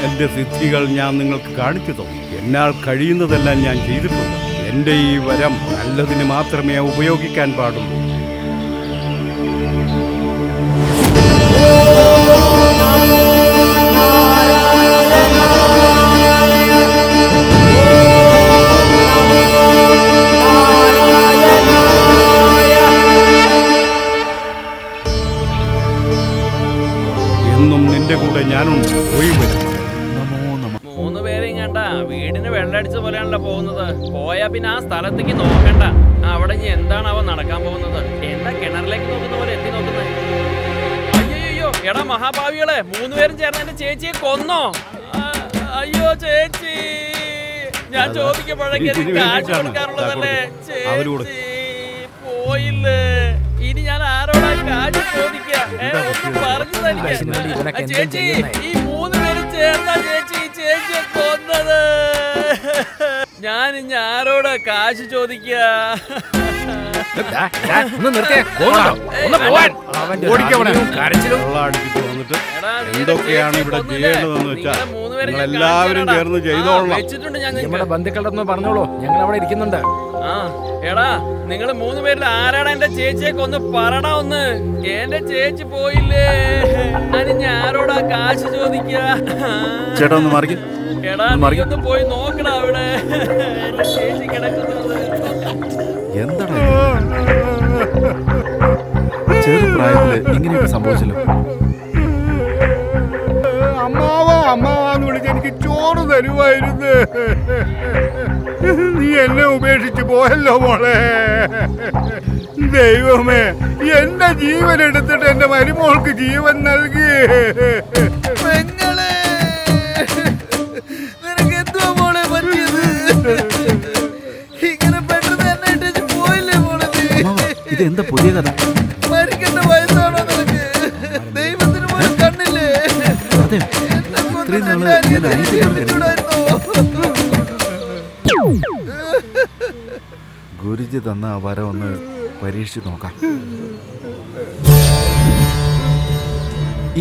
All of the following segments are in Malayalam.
എന്റെ സിദ്ധികൾ ഞാൻ നിങ്ങൾക്ക് കാണിച്ചു തന്നു. എന്നാൽ കഴിയുന്നതെല്ലാം ഞാൻ ചെയ്തിട്ടുണ്ട്. എന്റെ ഈ വരം നല്ലതിന് മാത്രമേ ഉപയോഗിക്കാൻ പാടുള്ളൂ. എന്നും നിന്റെ കൂടെ ഞാനുണ്ട്. പോയി വരും. വീടിന് വെള്ളടിച്ച പോലെയാണല്ലോ പോകുന്നത്. പോയാ പിന്നെ ആ സ്ഥലത്തേക്ക് നോക്കണ്ട. അവിടെ ഇനി എന്താണ് അവൻ നടക്കാൻ പോകുന്നത്? എന്താ കിണറിലേക്ക് നോക്കുന്ന പോലെ എത്തി നോക്കുന്നത്? അയ്യോ എടാ മഹാഭാവികളെ, 3 പേരും ചേർന്ന് എന്റെ ചേച്ചിയെ കൊന്നോ? അയ്യോ ചേച്ചി, ഞാൻ ചോദിക്കുമ്പോഴേക്കും കാശ് കൊടുക്കാറുള്ളതല്ലേ? ചേച്ചി പോയില്ലേ? ഇനി ഞാൻ ആരോടാ കാശ് ചോദിക്കാം? പറഞ്ഞു തനിക്ക്. ചേച്ചി, ഈ 3 പേരും ചേർന്നാ ചേച്ചിയെ കൊന്നത്. ഞാൻ ഇനി ആരോടാ കാശ് ചോദിക്കുക? എന്തൊക്കെയാണ് ഇവിടെ ചെയ്യേണ്ടതെന്ന് വെച്ചാൽ എല്ലാവരും ചേർന്ന് ചെയ്തോളാം. നമ്മുടെ ബന്ധുക്കളുടെ പറഞ്ഞോളൂ, ഞങ്ങൾ അവിടെ ഇരിക്കുന്നുണ്ട്. എടാ, നിങ്ങൾ 3 പേരിൽ ആരാടാ എന്റെ ചേച്ചിയെ കൊന്ന് പറടാ ഒന്ന്. എന്റെ ചേച്ചി പോയില്ലേ? ഞാൻ ഇനി ആരോടാ കാശ് ചോദിക്കുക? ചേട്ടാ ഒന്ന് മാറി. എടാ, നീ ഒന്ന് പോയി നോക്കടാ അവിടെ എന്റെ ചേച്ചി കിടക്കുന്നത്. എന്താണ് ചെറുപ്രായത്തില് ഇങ്ങനെയൊക്കെ സംഭവിച്ചല്ലോ. അമ്മാവാന്ന് വിളിച്ച് എനിക്ക് ചോറ് തരുമായിരുന്നു. നീ എന്നെ ഉപേക്ഷിച്ച് പോയല്ലോ മോളെ. ദൈവമേ, എന്റെ ജീവൻ എടുത്തിട്ട് എന്റെ മരുമോൾക്ക് ജീവൻ നൽകി. നിനക്ക് എന്തുവാ മോളെ പറ്റിയത്? ഇങ്ങനെ പെട്ടെന്ന് എന്നെ ഇട്ടേച്ച് പോയില്ലേ മോളെ? ഇതെന്താ പുതിയ കഥ? മരിക്കേണ്ട വയസ്സാണോ നിനക്ക്? ദൈവത്തിന് പോലും കണ്ണില്ലേ? ഗുരുജി തന്ന ആ വരം ഒന്ന് പരീക്ഷിച്ച് നോക്കാം.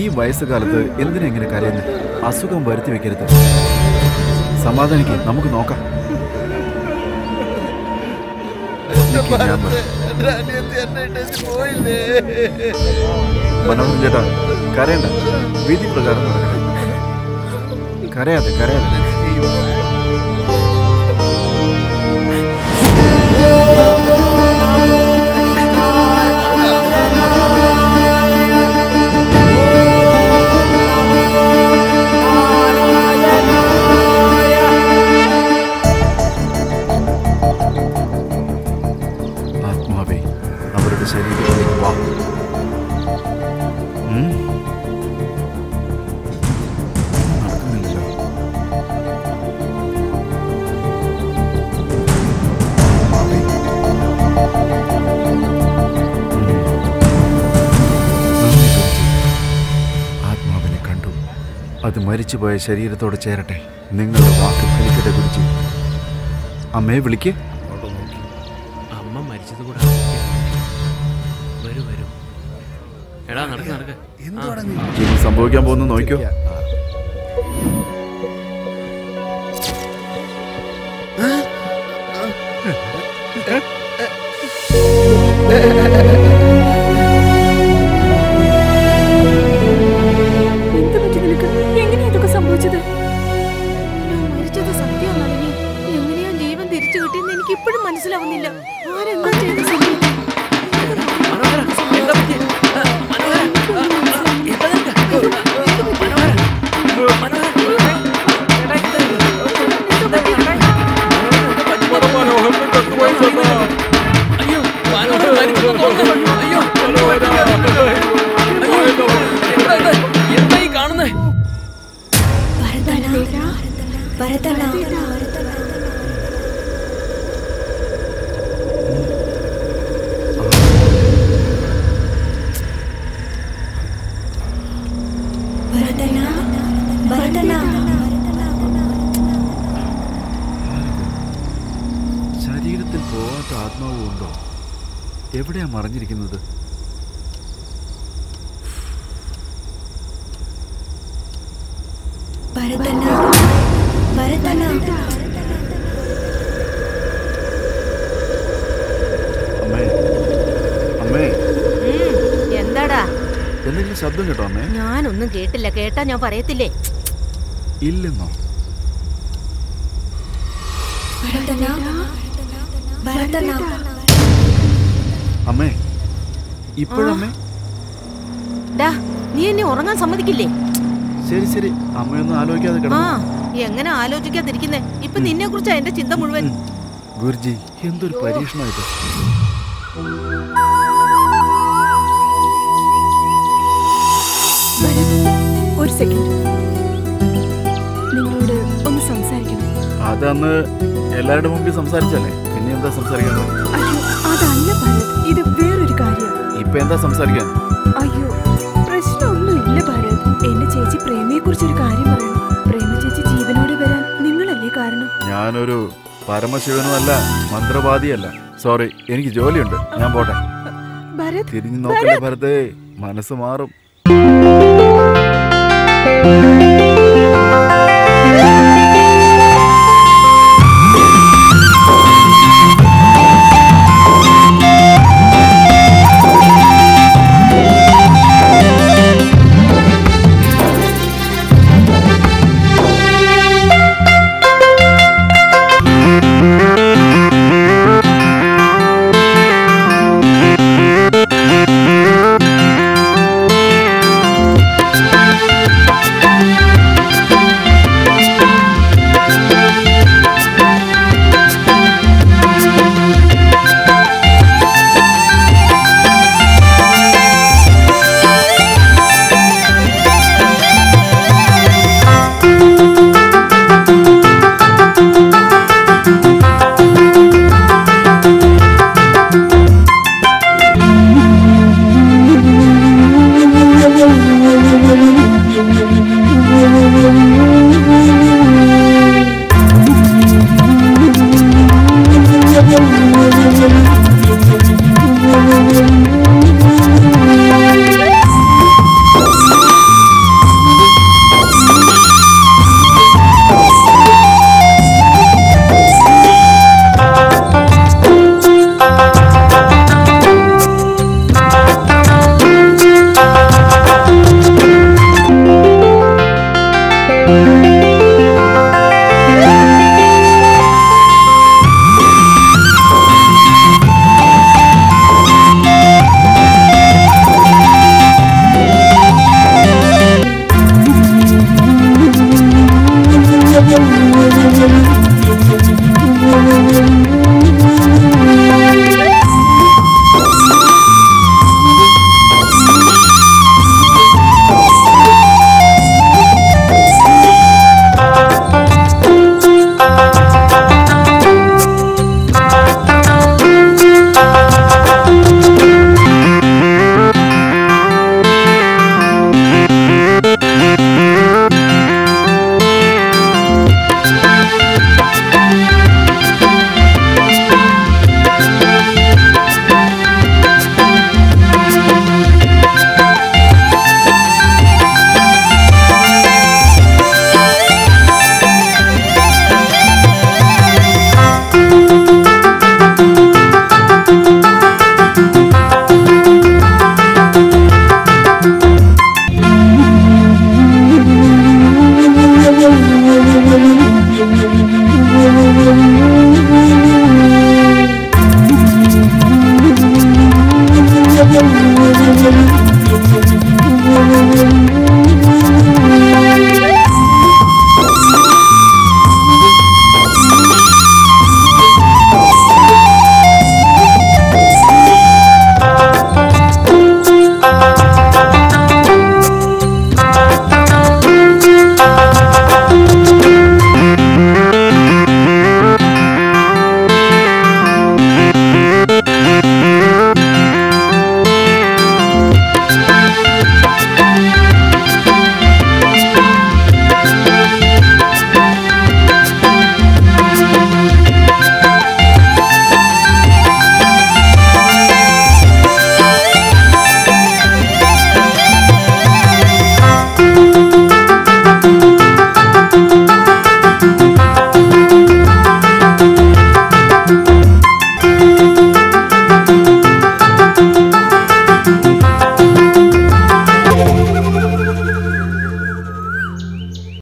ഈ വയസ്സുകാലത്ത് എന്തിനെങ്ങനെ കരയുന്നു? അസുഖം വരുത്തി വെക്കരുത്. സമാധാനിക്ക്, നമുക്ക് നോക്കാം. മനോഹരൻ ചേട്ടാ, കരയണ്ട. വിധി പ്രകാരം നടക്കട്ടെ. കരയാതെ കരയാതെ. ആത്മാവേ, അവരുടെ ശരീരത്തിലേക്ക് വാ. നടക്കുന്നില്ലല്ലോ. ആത്മാവിനെ കണ്ടു. അത് മരിച്ചുപോയ ശരീരത്തോട് ചേരട്ടെ. നിങ്ങളുടെ വാക്ക് ഫലിക്കട്ടെ ഗുരുജി. അമ്മയെ വിളിക്ക്. അമ്മ മരിച്ചത് കൂടെ വരൂ. എടാ നടക്ക്. ഇനി സംഭവിക്കാൻ പോകുന്ന നോക്കിയോ. എങ്ങനെയാ ഇതൊക്കെ സംഭവിച്ചത്? ഞാൻ മരിച്ചത് സത്യമാണെന്ന് എങ്ങനെയാ ജീവൻ തിരിച്ചു കിട്ടിയെന്ന് എനിക്ക് ഇപ്പോഴും മനസ്സിലാവുന്നില്ല. ആരെന്താ ചെയ്ത സമയം? ശരീരത്തിൽ പോവാത്ത ആത്മാവും ഉണ്ടോ? എവിടെയാ മറിഞ്ഞിരിക്കുന്നത്? അമ്മേ അമ്മേ എന്താടാ? എന്തെങ്കിലും ശബ്ദം കേട്ടോ അമ്മേ? ഞാനൊന്നും കേട്ടില്ല. കേട്ടാ ഞാൻ പറയത്തില്ലേ? ഇല്ലെന്നോ? അമ്മേ ഇപ്പോഴമ്മേ? നീ എന്നെ ഉറങ്ങാൻ സമ്മതിക്കില്ലേ? ശരി ശരി, അമ്മയൊന്നും ആലോചിക്കാതെ കിടന്നു. എങ്ങനെ ആലോചിക്കാതിരിക്കുന്നേ? ഇപ്പൊ നിന്നെ കുറിച്ചാ എന്റെ ചിന്ത മുഴുവൻ. ഗുരുജി, എന്തൊരു പരീക്ഷണമായിട്ട്. ഒരു സെക്കൻഡ്, നിങ്ങളോട് ഒന്ന് സംസാരിക്കണം. അതന്ന് എല്ലാവരുടെ മുമ്പിൽ സംസാരിച്ചല്ലേ, പിന്നെ എന്താ സംസാരിക്കാൻ? അയ്യോ അതല്ല ഭാരത്, ഇത് വേറൊരു കാര്യം. ഇപ്പൊ എന്താ സംസാരിക്കാൻ? അയ്യോ പ്രശ്നമൊന്നുമില്ല ഭാരത്. എന്റെ ചേച്ചി പ്രേമയെ കുറിച്ചൊരു കാര്യം പറയണം. പ്രേമ ചേച്ചി ജീവനോടെ വരാൻ നിങ്ങളല്ലേ കാരണം. ഞാനൊരു പരമശിവനും അല്ല, മന്ത്രവാദിയല്ല. സോറി, എനിക്ക് ജോലിയുണ്ട്, ഞാൻ പോട്ടെ. ഭരത് തിരിഞ്ഞു നോക്കല്ലേ ഭരതേ, മനസ്സ് മാറും.